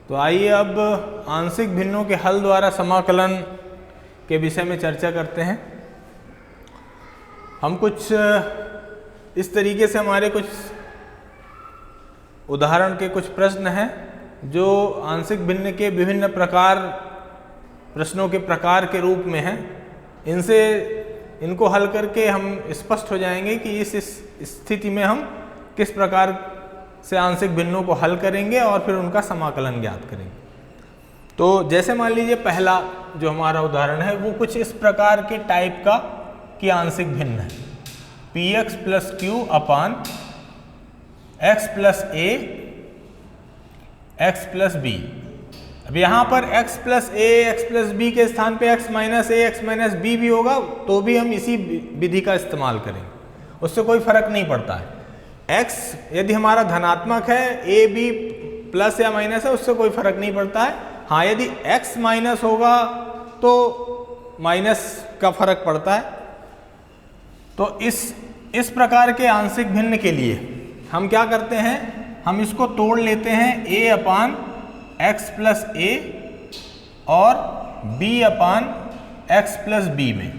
तो आइए अब आंशिक भिन्नों के हल द्वारा समाकलन के विषय में चर्चा करते हैं। हम कुछ इस तरीके से हमारे कुछ उदाहरण के कुछ प्रश्न हैं जो आंशिक भिन्न के विभिन्न प्रकार प्रश्नों के प्रकार के रूप में हैं। इनको हल करके हम स्पष्ट हो जाएंगे कि इस स्थिति में हम किस प्रकार से आंशिक भिन्नों को हल करेंगे और फिर उनका समाकलन ज्ञात करेंगे। तो जैसे मान लीजिए पहला जो हमारा उदाहरण है वो कुछ इस प्रकार के टाइप का कि आंशिक भिन्न है px plus Q upon x plus ए एक्स प्लस बी। अब यहाँ पर x प्लस ए एक्स प्लस बी के स्थान पे x माइनस ए एक्स माइनस बी भी होगा तो भी हम इसी विधि का इस्तेमाल करेंगे, उससे कोई फर्क नहीं पड़ता है। x यदि हमारा धनात्मक है, ए बी प्लस या माइनस है, उससे कोई फर्क नहीं पड़ता है। हाँ, यदि x माइनस होगा तो माइनस का फर्क पड़ता है। तो इस प्रकार के आंशिक भिन्न के लिए हम क्या करते हैं, हम इसको तोड़ लेते हैं a upon x plus A और b अपान एक्स प्लस बी में।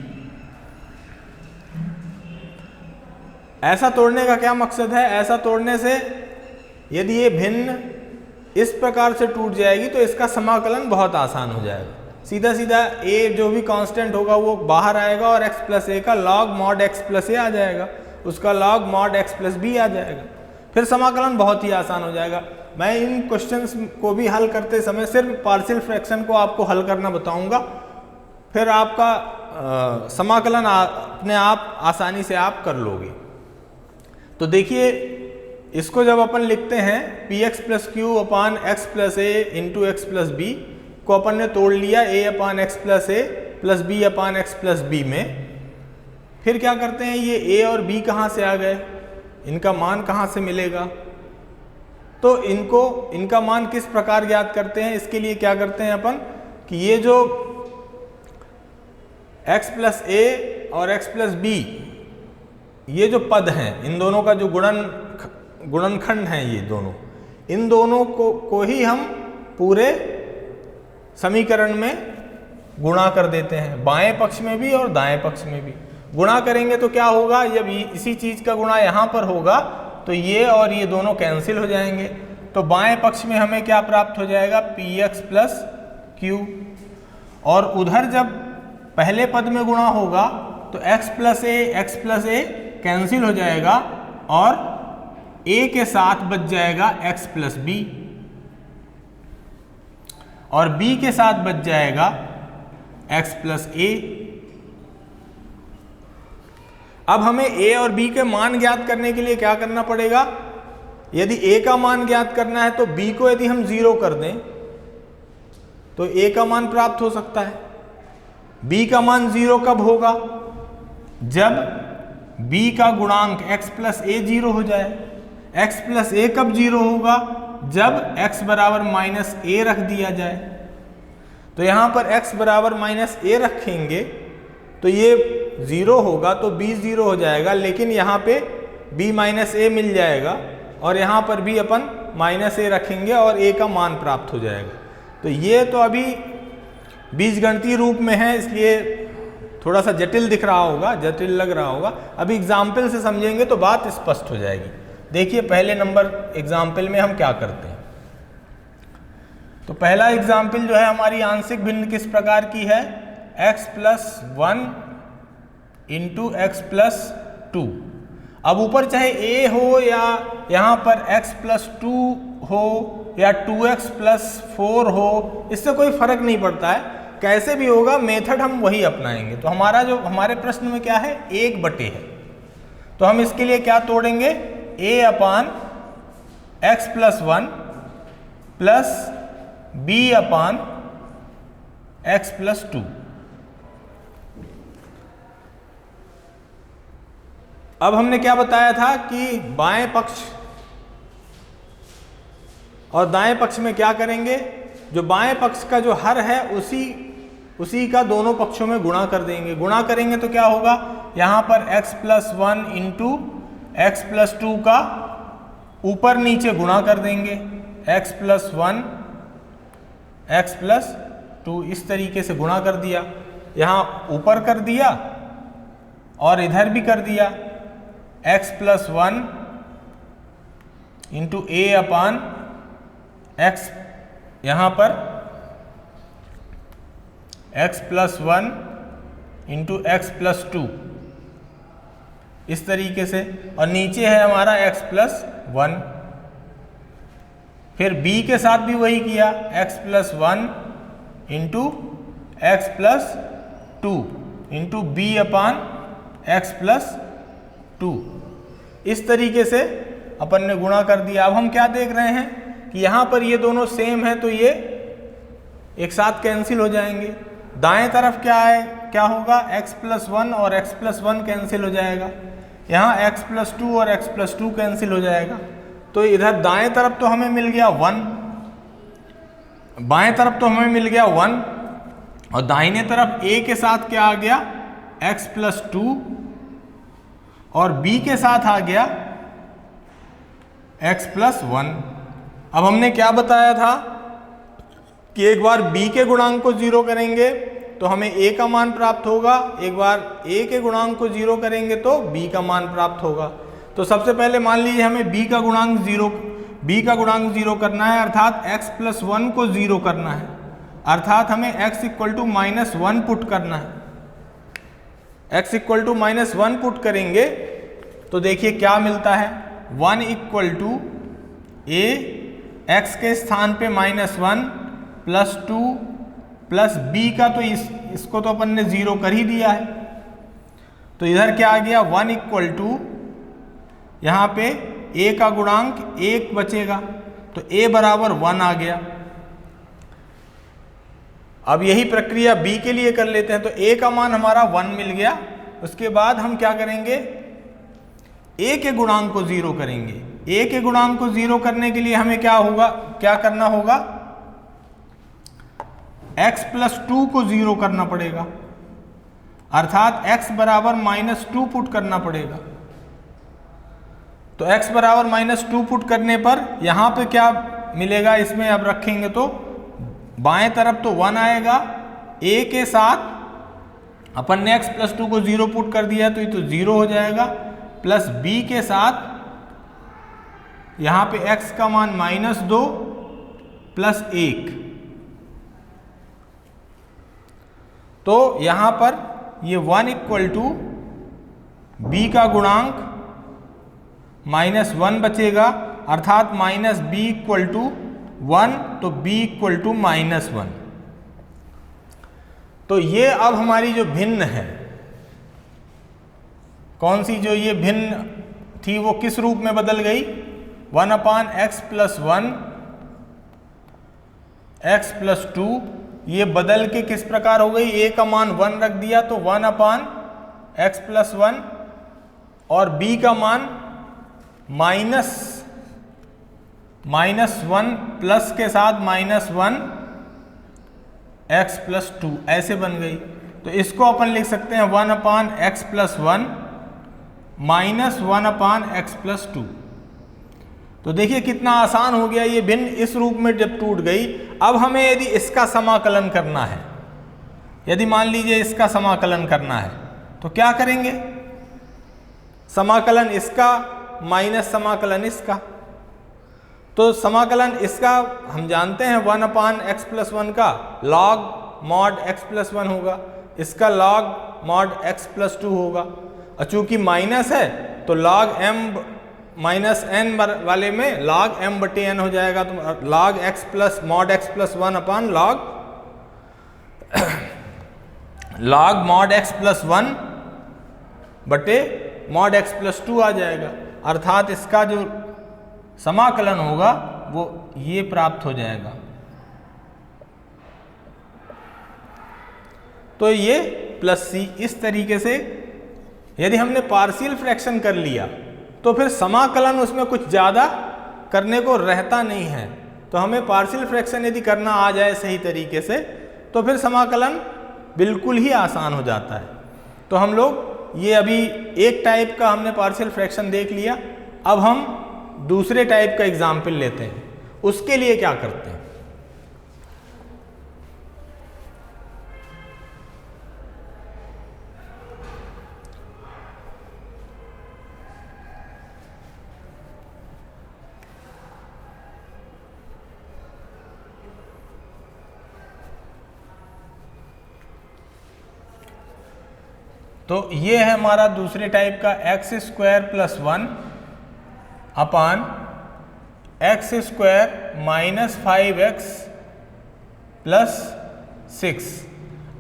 ऐसा तोड़ने का क्या मकसद है? ऐसा तोड़ने से यदि ये भिन्न इस प्रकार से टूट जाएगी तो इसका समाकलन बहुत आसान हो जाएगा। सीधा सीधा a जो भी कांस्टेंट होगा वो बाहर आएगा और x प्लस ए का log mod x plus A आ जाएगा, उसका log mod x plus B आ जाएगा, फिर समाकलन बहुत ही आसान हो जाएगा। मैं इन क्वेश्चंस को भी हल करते समय सिर्फ पार्शियल फ्रैक्शन को आपको हल करना बताऊंगा, फिर आपका समाकलन अपने आप आसानी से आप कर लोगे। तो देखिए, इसको जब अपन लिखते हैं P x plus Q upon x plus A into x plus B को अपन ने तोड़ लिया a upon x plus A plus B upon x plus B में। फिर क्या करते हैं, ये a और b कहाँ से आ गए, इनका मान कहाँ से मिलेगा? तो इनका मान किस प्रकार ज्ञात करते हैं? इसके लिए क्या करते हैं अपन कि ये जो x प्लस ए और x प्लस बी ये जो पद हैं, इन दोनों का जो गुणनखंड हैं, ये दोनों, इन दोनों को ही हम पूरे समीकरण में गुणा कर देते हैं, बाएं पक्ष में भी और दाएं पक्ष में भी। गुणा करेंगे तो क्या होगा, जब इसी चीज का गुणा यहाँ पर होगा तो ये और ये दोनों कैंसिल हो जाएंगे। तो बाएं पक्ष में हमें क्या प्राप्त हो जाएगा, पी एक्स प्लस क्यू। और उधर जब पहले पद में गुणा होगा तो x प्लस ए कैंसिल हो जाएगा और a के साथ बच जाएगा x प्लस बी और b के साथ बच जाएगा x प्लस ए। अब हमें a और b के मान ज्ञात करने के लिए क्या करना पड़ेगा? यदि a का मान ज्ञात करना है तो b को यदि हम 0 कर दें तो a का मान प्राप्त हो सकता है। b का मान 0 कब होगा? जब b का गुणांक x प्लस ए 0 हो जाए। x प्लस ए कब 0 होगा? जब x बराबर माइनस ए रख दिया जाए। तो यहाँ पर x बराबर माइनस ए रखेंगे तो ये 0 होगा तो b 0 हो जाएगा, लेकिन यहाँ पे b माइनस ए मिल जाएगा और यहाँ पर भी अपन माइनस ए रखेंगे और a का मान प्राप्त हो जाएगा। तो ये तो अभी बीजगणितीय रूप में है, इसलिए थोड़ा सा जटिल दिख रहा होगा, जटिल लग रहा होगा। अभी एग्जाम्पल से समझेंगे तो बात स्पष्ट हो जाएगी। देखिए पहले नंबर एग्जाम्पल में हम क्या करते हैं। तो पहला एग्जाम्पल जो है हमारी आंशिक भिन्न किस प्रकार की है, x plus 1 into x plus 2। अब ऊपर चाहे a हो या यहाँ पर x प्लस 2 हो या 2x प्लस 4 हो, इससे कोई फर्क नहीं पड़ता है, कैसे भी होगा मेथड हम वही अपनाएंगे। तो हमारे प्रश्न में क्या है, 1/, है। तो हम इसके लिए क्या तोड़ेंगे, a upon x plus 1 plus b upon x plus 2। अब हमने क्या बताया था कि बाएं पक्ष और दाएं पक्ष में क्या करेंगे, जो बाएं पक्ष का जो हर है उसी का दोनों पक्षों में गुणा कर देंगे। गुणा करेंगे तो क्या होगा, यहाँ पर x plus 1 into x plus 2 का ऊपर नीचे गुणा कर देंगे, x प्लस 1 x प्लस 2 इस तरीके से गुणा कर दिया, यहाँ ऊपर कर दिया और इधर भी कर दिया, x प्लस 1 इंटू ए अपान एक्स, यहाँ पर x plus 1 into x plus 2 इस तरीके से, और नीचे है हमारा x प्लस 1। फिर b के साथ भी वही किया, x plus 1 into x plus 2 into B upon x plus 2 इस तरीके से अपन ने गुणा कर दिया। अब हम क्या देख रहे हैं कि यहाँ पर ये दोनों सेम है तो ये एक साथ कैंसिल हो जाएंगे। दाएं तरफ क्या है, क्या होगा, x प्लस 1 और x प्लस 1 कैंसिल हो जाएगा, यहाँ x प्लस 2 और x प्लस 2 कैंसिल हो जाएगा। तो इधर दाएं तरफ तो हमें मिल गया 1, बाएं तरफ तो हमें मिल गया 1, और दाहिने तरफ a के साथ क्या आ गया, x प्लस 2, और b के साथ आ गया x प्लस 1। अब हमने क्या बताया था कि एक बार b के गुणांक को 0 करेंगे तो हमें a का मान प्राप्त होगा, एक बार a के गुणांक को 0 करेंगे तो b का मान प्राप्त होगा। तो सबसे पहले मान लीजिए हमें b का गुणांक 0 करना है, अर्थात x प्लस 1 को 0 करना है, अर्थात हमें x equal to minus 1 put करना है। x equal to minus 1 put करेंगे तो देखिए क्या मिलता है, 1 इक्वल टू a, x के स्थान पे माइनस 1 प्लस 2 प्लस b का तो इसको तो अपन ने 0 कर ही दिया है, तो इधर क्या आ गया, 1 इक्वल टू यहाँ पे a का गुणांक 1 बचेगा तो a बराबर 1 आ गया। अब यही प्रक्रिया b के लिए कर लेते हैं, तो a का मान हमारा 1 मिल गया। उसके बाद हम क्या करेंगे, a के गुणांक को 0 करेंगे। a के गुणांक को 0 करने के लिए हमें क्या करना होगा, x प्लस 2 को 0 करना पड़ेगा, अर्थात x बराबर माइनस 2 पुट करना पड़ेगा। तो x बराबर माइनस 2 पुट करने पर यहाँ पे क्या मिलेगा, इसमें अब रखेंगे तो बाएं तरफ तो 1 आएगा, a के साथ अपन ने x प्लस 2 को 0 पुट कर दिया तो ये तो 0 हो जाएगा, प्लस b के साथ यहाँ पे x का मान माइनस 2 प्लस 1, तो यहाँ पर ये 1 इक्वल टू b का गुणांक माइनस 1 बचेगा, अर्थात माइनस b इक्वल टू 1, तो b इक्वल टू माइनस 1। तो ये अब हमारी जो भिन्न है, कौन सी, जो ये भिन्न थी वो किस रूप में बदल गई, 1 upon x plus 1 x plus 2, ये बदल के किस प्रकार हो गई, a का मान 1 रख दिया तो 1 अपान एक्स प्लस 1, और b का मान माइनस 1 प्लस के साथ माइनस 1 एक्स प्लस 2 ऐसे बन गई। तो इसको अपन लिख सकते हैं 1 upon x plus 1 minus 1 upon x plus 2। तो देखिए कितना आसान हो गया, ये भिन्न इस रूप में जब टूट गई। अब हमें यदि इसका समाकलन करना है, यदि मान लीजिए इसका समाकलन करना है तो क्या करेंगे, समाकलन इसका माइनस समाकलन इसका, तो समाकलन इसका हम जानते हैं 1 अपान एक्स प्लस 1 का लॉग मॉड एक्स प्लस 1 होगा, इसका लॉग मॉड एक्स प्लस 2 होगा, और चूंकि माइनस है तो लॉग m माइनस n वाले में log m बटे n हो जाएगा, तो log x plus mod x plus 1 अपान log मॉड एक्स प्लस 1 बटे मॉड एक्स प्लस 2 आ जाएगा, अर्थात इसका जो समाकलन होगा वो ये प्राप्त हो जाएगा। तो ये प्लस c, इस तरीके से यदि हमने पार्शियल फ्रैक्शन कर लिया तो फिर समाकलन उसमें कुछ ज़्यादा करने को रहता नहीं है। तो हमें पार्शियल फ्रैक्शन यदि करना आ जाए सही तरीके से तो फिर समाकलन बिल्कुल ही आसान हो जाता है। तो हम लोग ये अभी एक टाइप का हमने पार्शियल फ्रैक्शन देख लिया, अब हम दूसरे टाइप का एग्जाम्पल लेते हैं। उसके लिए क्या करते हैं, तो ये है हमारा दूसरे टाइप का x square plus 1 upon x square minus 5x plus 6।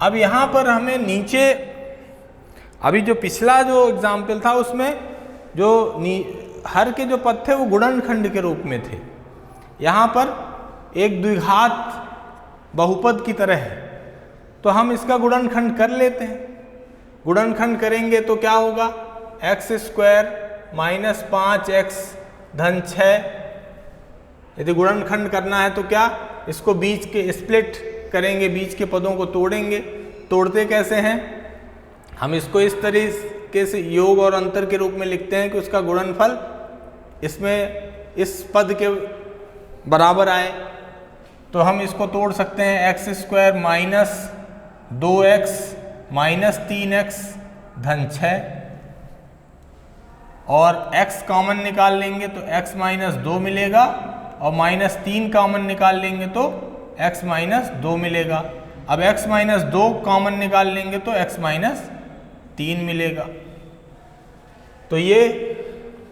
अब यहाँ पर हमें नीचे, अभी जो पिछला जो एग्जाम्पल था उसमें जो हर के जो पद थे वो गुणनखंड के रूप में थे, यहाँ पर एक द्विघात बहुपद की तरह है, तो हम इसका गुणनखंड कर लेते हैं। गुणनखंड करेंगे तो क्या होगा, एक्स स्क्वायर माइनस 5x धन 6। यदि गुणनखंड करना है तो क्या, इसको बीच के स्प्लिट करेंगे, बीच के पदों को तोड़ेंगे। तोड़ते कैसे हैं, हम इसको इस तरीके से योग और अंतर के रूप में लिखते हैं कि उसका गुणनफल इसमें इस पद के बराबर आए। तो हम इसको तोड़ सकते हैं, x square minus 2x minus 3x धन 6, और x कॉमन निकाल लेंगे तो x माइनस 2 मिलेगा, और माइनस 3 कॉमन निकाल लेंगे तो x माइनस 2 मिलेगा। अब x माइनस 2 कॉमन निकाल लेंगे तो x माइनस 3 मिलेगा। तो ये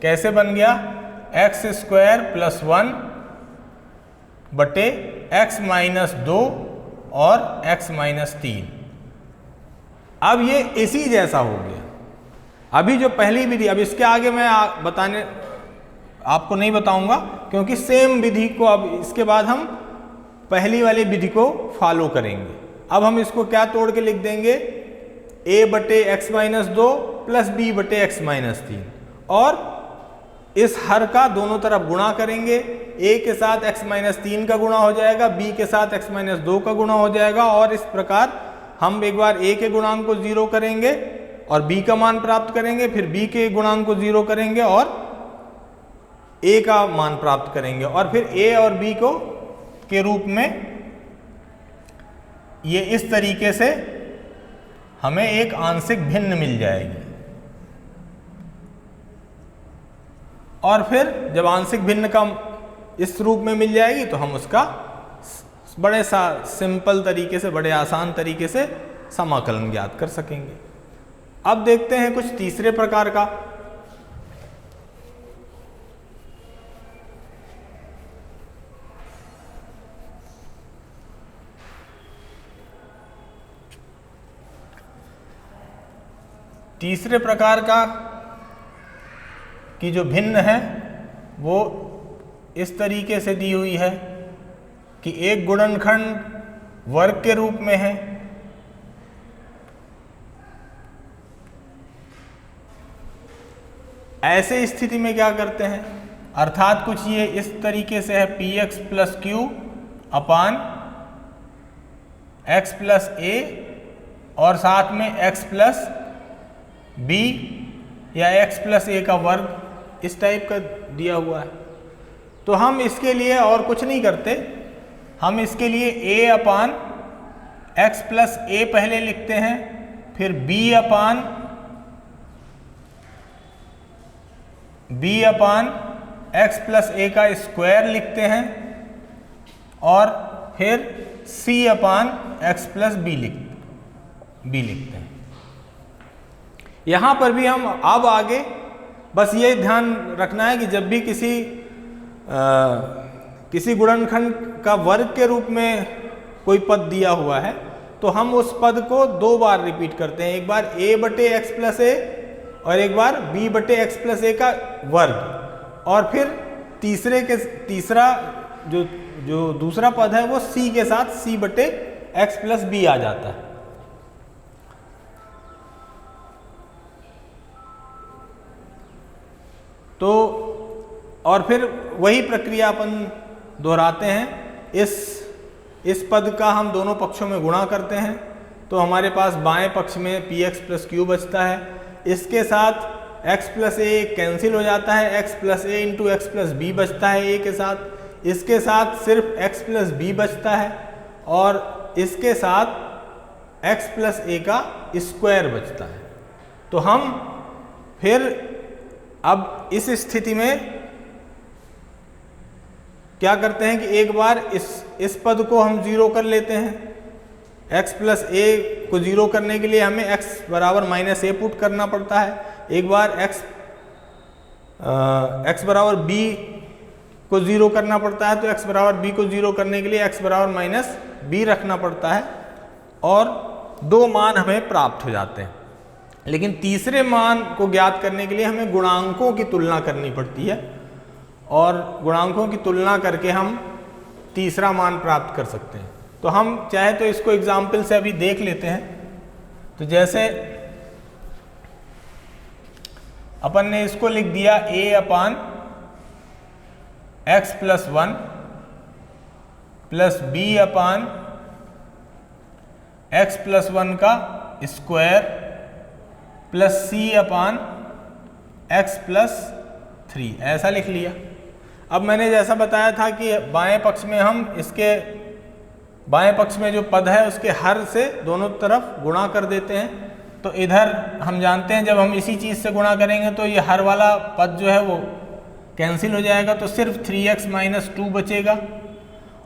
कैसे बन गया, एक्स स्क्वायर प्लस 1 बटे x माइनस 2 और x माइनस 3। अब ये इसी जैसा हो गया। अभी जो पहली विधि, अब इसके आगे मैं बताने आपको नहीं बताऊंगा, क्योंकि सेम विधि को अब इसके बाद हम पहली वाली विधि को फॉलो करेंगे। अब हम इसको क्या तोड़ के लिख देंगे, a बटे एक्स माइनस 2 प्लस b बटे एक्स माइनस 3, और इस हर का दोनों तरफ गुणा करेंगे। a के साथ x माइनस 3 का गुणा हो जाएगा, b के साथ x माइनस 2 का गुणा हो जाएगा, और इस प्रकार हम एक बार a के गुणांक को 0 करेंगे और b का मान प्राप्त करेंगे, फिर b के गुणांक को 0 करेंगे और a का मान प्राप्त करेंगे, और फिर a और b को के रूप में ये इस तरीके से हमें एक आंशिक भिन्न मिल जाएगी। और फिर जब आंशिक भिन्न का इस रूप में मिल जाएगी तो हम उसका बड़े सिंपल तरीके से, बड़े आसान तरीके से समाकलन ज्ञात कर सकेंगे। अब देखते हैं कुछ तीसरे प्रकार का। तीसरे प्रकार का की जो भिन्न है वो इस तरीके से दी हुई है कि एक गुणनखंड वर्ग के रूप में है, ऐसे स्थिति में क्या करते हैं, अर्थात कुछ ये इस तरीके से है, px plus Q upon x plus A और साथ में x प्लस बी या x प्लस ए का वर्ग, इस टाइप का दिया हुआ है। तो हम इसके लिए और कुछ नहीं करते, हम इसके लिए a अपान एक्स प्लस ए पहले लिखते हैं, फिर b upon x plus A का स्क्वायर लिखते हैं, और फिर c अपान एक्स प्लस बी लिखते हैं। यहाँ पर भी हम अब आगे बस ये ध्यान रखना है कि जब भी किसी गुणनखंड का वर्ग के रूप में कोई पद दिया हुआ है तो हम उस पद को 2 बार रिपीट करते हैं, एक बार a बटे एक्स प्लस ए और एक बार b बटे एक्स प्लस ए का वर्ग, और फिर तीसरा जो दूसरा पद है वो c के साथ c बटे एक्स प्लस बी आ जाता है। तो और फिर वही प्रक्रिया अपन दोहराते हैं। इस पद का हम दोनों पक्षों में गुणा करते हैं तो हमारे पास बाएं पक्ष में px प्लस क्यू बचता है, इसके साथ x प्लस ए कैंसिल हो जाता है, x plus A into x plus B बचता है a के साथ, इसके साथ सिर्फ x प्लस बी बचता है, और इसके साथ x प्लस ए का स्क्वायर बचता है। तो हम फिर अब इस स्थिति में क्या करते हैं कि एक बार इस पद को हम 0 कर लेते हैं, x प्लस ए को 0 करने के लिए हमें x बराबर माइनस ए पुट करना पड़ता है। एक बार x बराबर b को 0 करना पड़ता है, तो x बराबर b को 0 करने के लिए x बराबर माइनस b रखना पड़ता है और दो मान हमें प्राप्त हो जाते हैं। लेकिन तीसरे मान को ज्ञात करने के लिए हमें गुणांकों की तुलना करनी पड़ती है और गुणांकों की तुलना करके हम तीसरा मान प्राप्त कर सकते हैं। तो हम चाहे तो इसको एग्जाम्पल से अभी देख लेते हैं। तो जैसे अपन ने इसको लिख दिया a upon x plus 1 plus b upon x plus 1 का स्क्वायर प्लस c अपान x प्लस 3, ऐसा लिख लिया। अब मैंने जैसा बताया था कि बाएं पक्ष में हम इसके बाएं पक्ष में जो पद है उसके हर से दोनों तरफ गुणा कर देते हैं। तो इधर हम जानते हैं जब हम इसी चीज़ से गुणा करेंगे तो ये हर वाला पद जो है वो कैंसिल हो जाएगा, तो सिर्फ 3x माइनस 2 बचेगा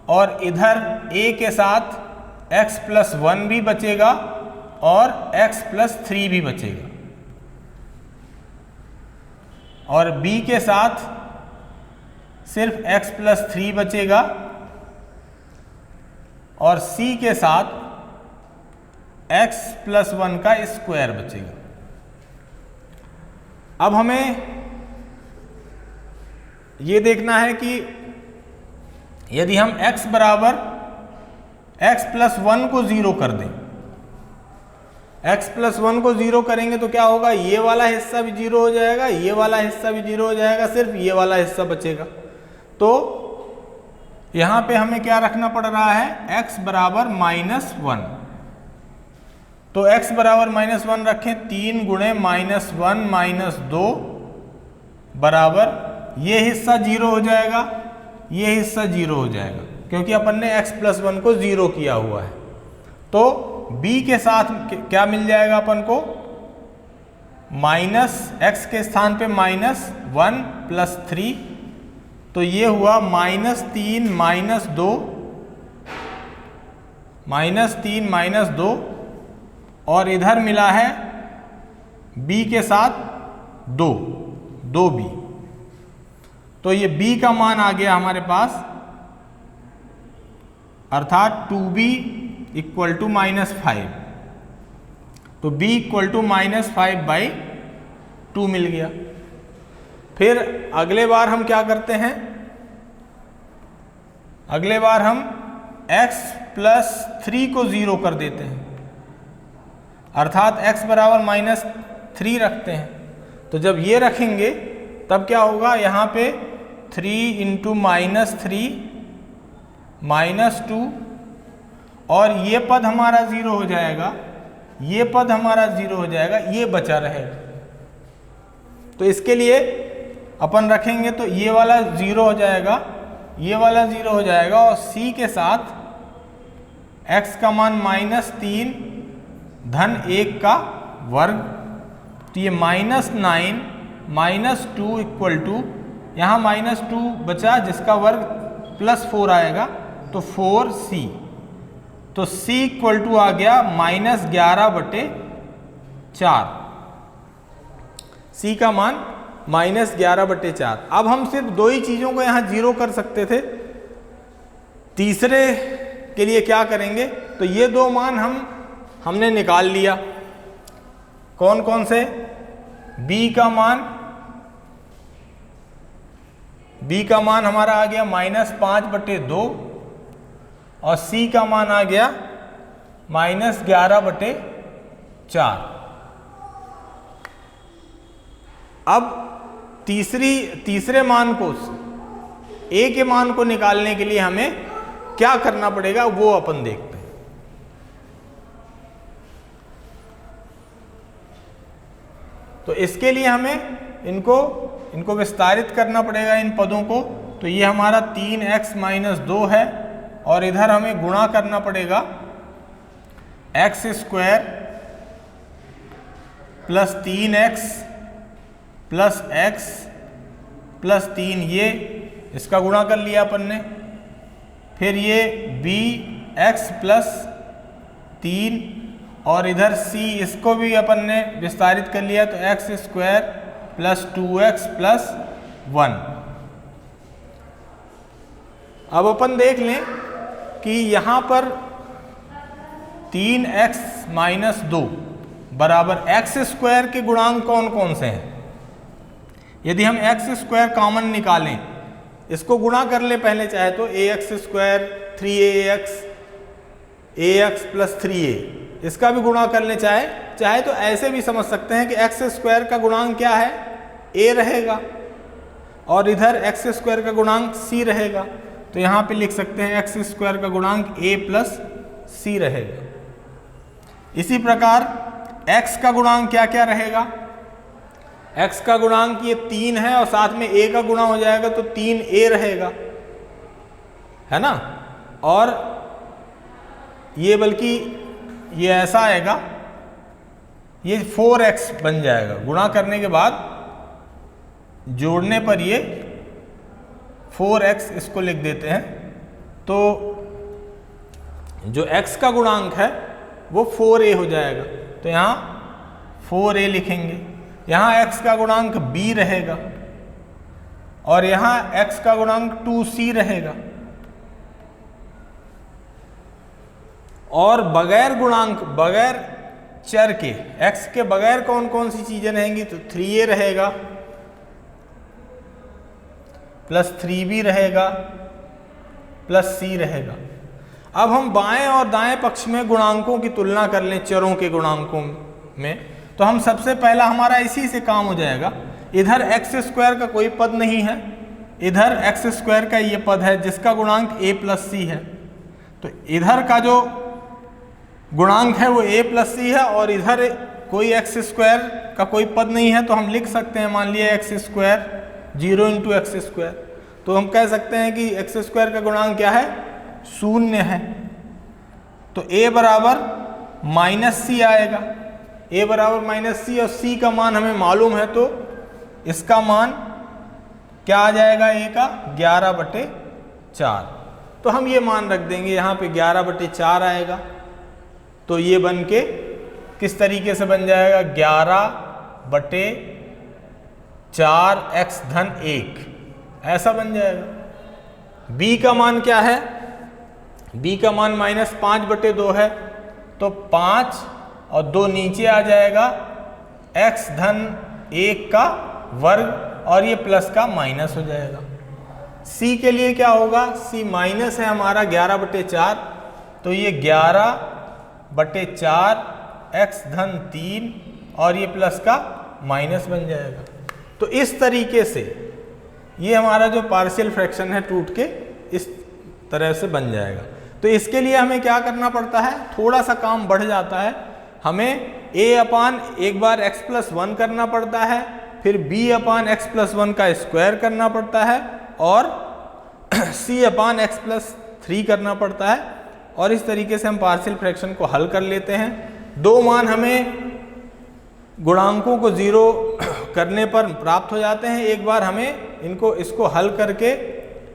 और इधर a के साथ x प्लस 1 भी बचेगा और x प्लस 3 भी बचेगा और b के साथ सिर्फ x प्लस 3 बचेगा और c के साथ x प्लस 1 का स्क्वायर बचेगा। अब हमें ये देखना है कि यदि हम x बराबर x प्लस 1 को 0 कर दें, x प्लस 1 को 0 करेंगे तो क्या होगा, ये वाला हिस्सा भी 0 हो जाएगा, ये वाला हिस्सा भी 0 हो जाएगा, सिर्फ ये वाला हिस्सा बचेगा। तो यहाँ पे हमें क्या रखना पड़ रहा है, x बराबर माइनस 1। तो x बराबर माइनस 1 रखें, 3 गुणे माइनस 1 माइनस 2 बराबर ये हिस्सा 0 हो जाएगा, ये हिस्सा 0 हो जाएगा क्योंकि अपन ने x प्लस 1 को 0 किया हुआ है। तो b के साथ क्या मिल जाएगा अपन को, माइनस x के स्थान पे माइनस 1 प्लस 3, तो ये हुआ माइनस 3 माइनस 2, माइनस 3 माइनस 2 और इधर मिला है b के साथ 2b। तो ये b का मान आ गया हमारे पास, अर्थात 2b इक्वल टू माइनस 5। तो b इक्वल टू माइनस 5/2 मिल गया। फिर अगले बार हम क्या करते हैं, अगले बार हम x प्लस 3 को 0 कर देते हैं, अर्थात x बराबर माइनस 3 रखते हैं। तो जब ये रखेंगे तब क्या होगा, यहाँ पे 3 इंटू माइनस 3 माइनस 2 और ये पद हमारा 0 हो जाएगा, ये पद हमारा 0 हो जाएगा, ये बचा रहेगा। तो इसके लिए अपन रखेंगे तो ये वाला 0 हो जाएगा, ये वाला 0 हो जाएगा और c के साथ x का मान माइनस 3 धन 1 का वर्ग। तो ये माइनस 9 माइनस 2 इक्वल टू, यहाँ माइनस 2 बचा जिसका वर्ग प्लस 4 आएगा तो 4c। तो c इक्वल टू आ गया माइनस 11/4, c का मान माइनस 11/4। अब हम सिर्फ दो ही चीज़ों को यहाँ 0 कर सकते थे, तीसरे के लिए क्या करेंगे, तो ये दो मान हमने निकाल लिया। कौन कौन से, b का मान हमारा आ गया माइनस 5/2 और c का मान आ गया माइनस 11/4। अब तीसरे मान को, a के मान को निकालने के लिए हमें क्या करना पड़ेगा वो अपन देखते हैं। तो इसके लिए हमें इनको विस्तारित करना पड़ेगा, इन पदों को। तो ये हमारा 3x माइनस 2 है और इधर हमें गुणा करना पड़ेगा x square plus 3x plus x plus 3, ये इसका गुणा कर लिया अपन ने। फिर ये b x प्लस 3 और इधर c इसको भी अपन ने विस्तारित कर लिया तो x square plus 2x plus 1। अब अपन देख लें कि यहाँ पर 3x माइनस 2 बराबर x स्क्वायर के गुणांक कौन कौन से हैं। यदि हम x स्क्वायर कॉमन निकालें, इसको गुणा कर ले पहले चाहे तो ax square 3ax plus 3a, इसका भी गुणा कर ले चाहे तो ऐसे भी समझ सकते हैं कि x स्क्वायर का गुणांक क्या है, a रहेगा और इधर x स्क्वायर का गुणांक c रहेगा। तो यहाँ पे लिख सकते हैं x स्क्वायर का गुणांक a प्लस c रहेगा। इसी प्रकार x का गुणांक क्या क्या रहेगा, x का गुणांक ये 3 है और साथ में a का गुणा हो जाएगा तो 3a रहेगा, है ना। और ये बल्कि ये ऐसा आएगा, ये 4x बन जाएगा। गुणा करने के बाद जोड़ने पर ये 4x इसको लिख देते हैं। तो जो x का गुणांक है वो 4a हो जाएगा। तो यहाँ 4a लिखेंगे। यहाँ x का गुणांक b रहेगा और यहाँ x का गुणांक 2c रहेगा। और बगैर गुणांक, बगैर चर के, x के बगैर कौन कौन सी चीजें रहेंगी, तो 3a रहेगा प्लस 3b रहेगा प्लस c रहेगा। अब हम बाएं और दाएं पक्ष में गुणांकों की तुलना कर लें, चरों के गुणांकों में, तो हम सबसे पहला हमारा इसी से काम हो जाएगा। इधर x स्क्वायर का कोई पद नहीं है, इधर x स्क्वायर का ये पद है जिसका गुणांक a प्लस c है। तो इधर का जो गुणांक है वो a प्लस c है और इधर कोई x स्क्वायर का कोई पद नहीं है, तो हम लिख सकते हैं, मान लिया x square 0 into x square, तो हम कह सकते हैं कि x स्क्वायर का गुणांक क्या है, 0 है। तो a बराबर माइनस सी आएगा, a बराबर माइनस सी, और c का मान हमें मालूम है तो इसका मान क्या आ जाएगा, a का 11/4। तो हम ये मान रख देंगे, यहाँ पे 11/4 आएगा। तो ये बन के किस तरीके से बन जाएगा, 11/4x धन 1 ऐसा बन जाएगा। b का मान क्या है, b का मान -5/2 है, तो 5 और 2 नीचे आ जाएगा, x धन 1 का वर्ग और ये प्लस का माइनस हो जाएगा। c के लिए क्या होगा, c माइनस है हमारा 11/4, तो ये 11/4 x धन 3 और ये प्लस का माइनस बन जाएगा। तो इस तरीके से ये हमारा जो पार्शियल फ्रैक्शन है टूट के इस तरह से बन जाएगा। तो इसके लिए हमें क्या करना पड़ता है, थोड़ा सा काम बढ़ जाता है, हमें a अपान एक बार x प्लस 1 करना पड़ता है, फिर b अपान x प्लस 1 का स्क्वायर करना पड़ता है और c अपान x प्लस 3 करना पड़ता है। और इस तरीके से हम पार्शियल फ्रैक्शन को हल कर लेते हैं। दो मान हमें गुणांकों को 0 करने पर प्राप्त हो जाते हैं। एक बार हमें इसको हल करके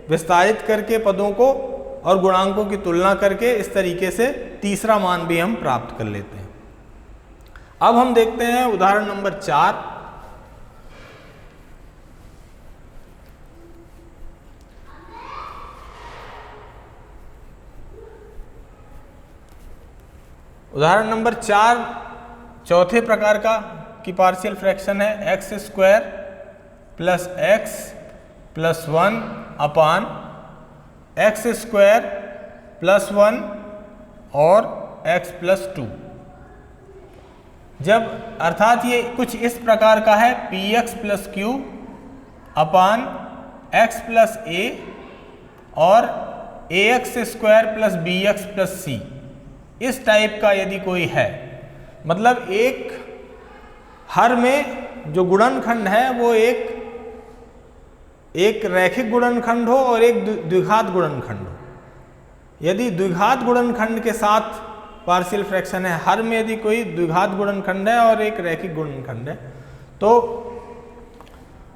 विस्तारित करके पदों को और गुणांकों की तुलना करके इस तरीके से तीसरा मान भी हम प्राप्त कर लेते हैं। अब हम देखते हैं उदाहरण नंबर 4। उदाहरण नंबर 4 चौथे प्रकार की पार्शियल फ्रैक्शन है, x square plus x plus 1 upon x square plus 1 और एक्स प्लस 2। जब अर्थात ये कुछ इस प्रकार का है, P x plus Q upon x plus A और A x square plus B x plus C, इस टाइप का यदि कोई है, मतलब एक हर में जो गुणनखंड है वो एक रैखिक गुणनखंड हो और एक द्विघात गुणनखंड हो। यदि द्विघात गुणनखंड के साथ पार्शियल फ्रैक्शन है, हर में यदि कोई द्विघात गुणनखंड है और एक रैखिक गुणनखंड है, तो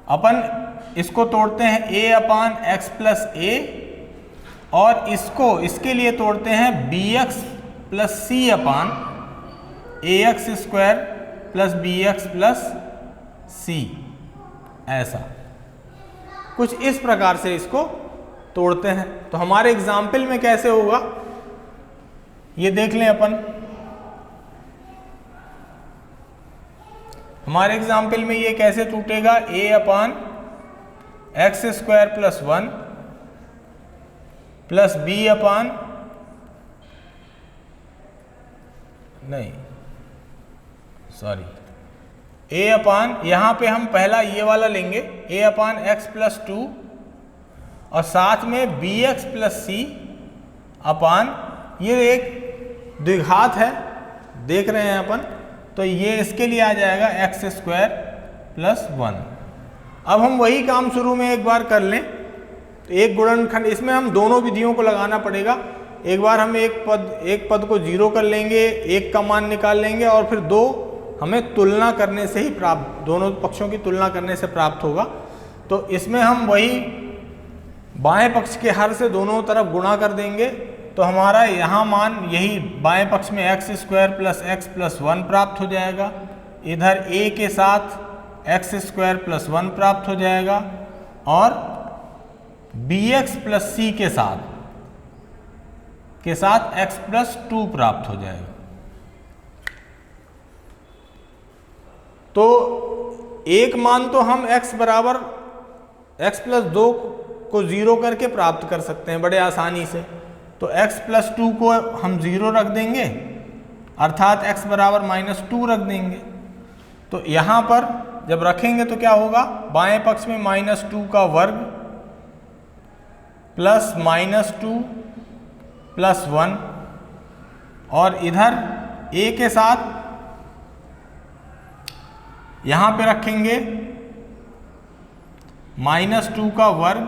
अपन इसको तोड़ते हैं a upon x plus A और इसके लिए तोड़ते हैं bx plus C upon A x square plus B x plus C, ऐसा कुछ इस प्रकार से इसको तोड़ते हैं। तो हमारे एग्जाम्पल में कैसे होगा ये देख लें अपन। हमारे एग्जाम्पल में ये कैसे टूटेगा, a upon x square plus 1 plus B upon a upon, यहां पे हम पहला ये वाला लेंगे ए अपान एक्स प्लस 2 और साथ में बी एक्स प्लस सी अपान, ये एक द्विघात है देख रहे हैं अपन, तो ये इसके लिए आ जाएगा एक्स स्क्वायर प्लस 1। अब हम वही काम शुरू में एक बार कर लें। तो एक गुणनखंड, इसमें हम दोनों विधियों को लगाना पड़ेगा। एक बार हम एक पद को 0 कर लेंगे, एक का मान निकाल लेंगे और फिर 2 हमें तुलना करने से ही प्राप्त, दोनों पक्षों की तुलना करने से प्राप्त होगा। तो इसमें हम वही बाएं पक्ष के हर से दोनों तरफ गुणा कर देंगे, तो हमारा यहाँ मान यही बाएं पक्ष में x square plus x plus 1 प्राप्त हो जाएगा, इधर a के साथ एक्स स्क्वायर प्लस 1 प्राप्त हो जाएगा और बी एक्स प्लस सी के साथ एक्स प्लस 2 प्राप्त हो जाएगा। तो एक मान तो हम x बराबर x प्लस 2 को 0 करके प्राप्त कर सकते हैं बड़े आसानी से। तो x प्लस 2 को हम 0 रख देंगे, अर्थात x बराबर -2 रख देंगे। तो यहाँ पर जब रखेंगे तो क्या होगा, बाएं पक्ष में -2 का वर्ग प्लस -2 प्लस 1 और इधर a के साथ यहाँ पे रखेंगे -2 का वर्ग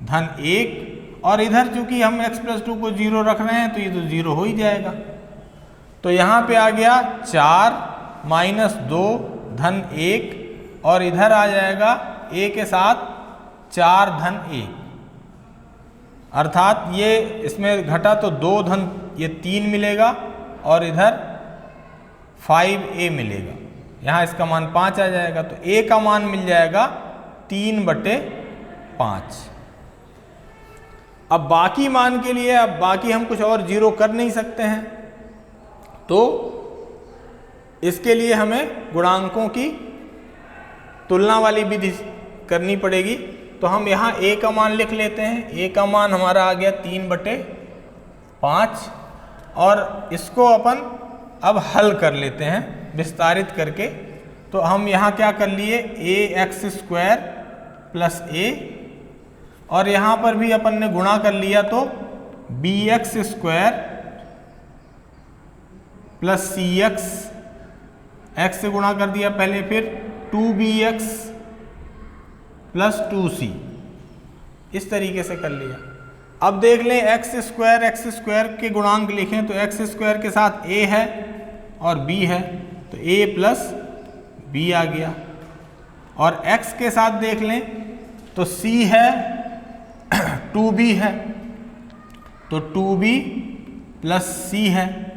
धन 1 और इधर चूंकि हम x प्लस 2 को 0 रख रहे हैं तो ये तो 0 हो ही जाएगा। तो यहाँ पे आ गया 4 -2 धन 1 और इधर आ जाएगा a के साथ 4 धन 1, अर्थात ये इसमें घटा तो 2 धन ये 3 मिलेगा और इधर 5a मिलेगा, यहाँ इसका मान 5 आ जाएगा। तो a का मान मिल जाएगा 3/5। अब बाकी मान के लिए, अब बाकी हम कुछ और 0 कर नहीं सकते हैं, तो इसके लिए हमें गुणांकों की तुलना वाली विधि करनी पड़ेगी। तो हम यहाँ a का मान लिख लेते हैं। a का मान हमारा आ गया 3/5 और इसको अपन अब हल कर लेते हैं विस्तारित करके। तो हम यहाँ क्या कर लिए, ax स्क्वायर प्लस a और यहाँ पर भी अपन ने गुणा कर लिया तो bx square plus cx, x से गुणा कर दिया पहले, फिर 2bx प्लस 2c, इस तरीके से कर लिया। अब देख लें x स्क्वायर के गुणांक लिखें तो x स्क्वायर के साथ a है और b है, तो a प्लस b आ गया। और x के साथ देख लें तो c है 2b है, तो 2b प्लस c है।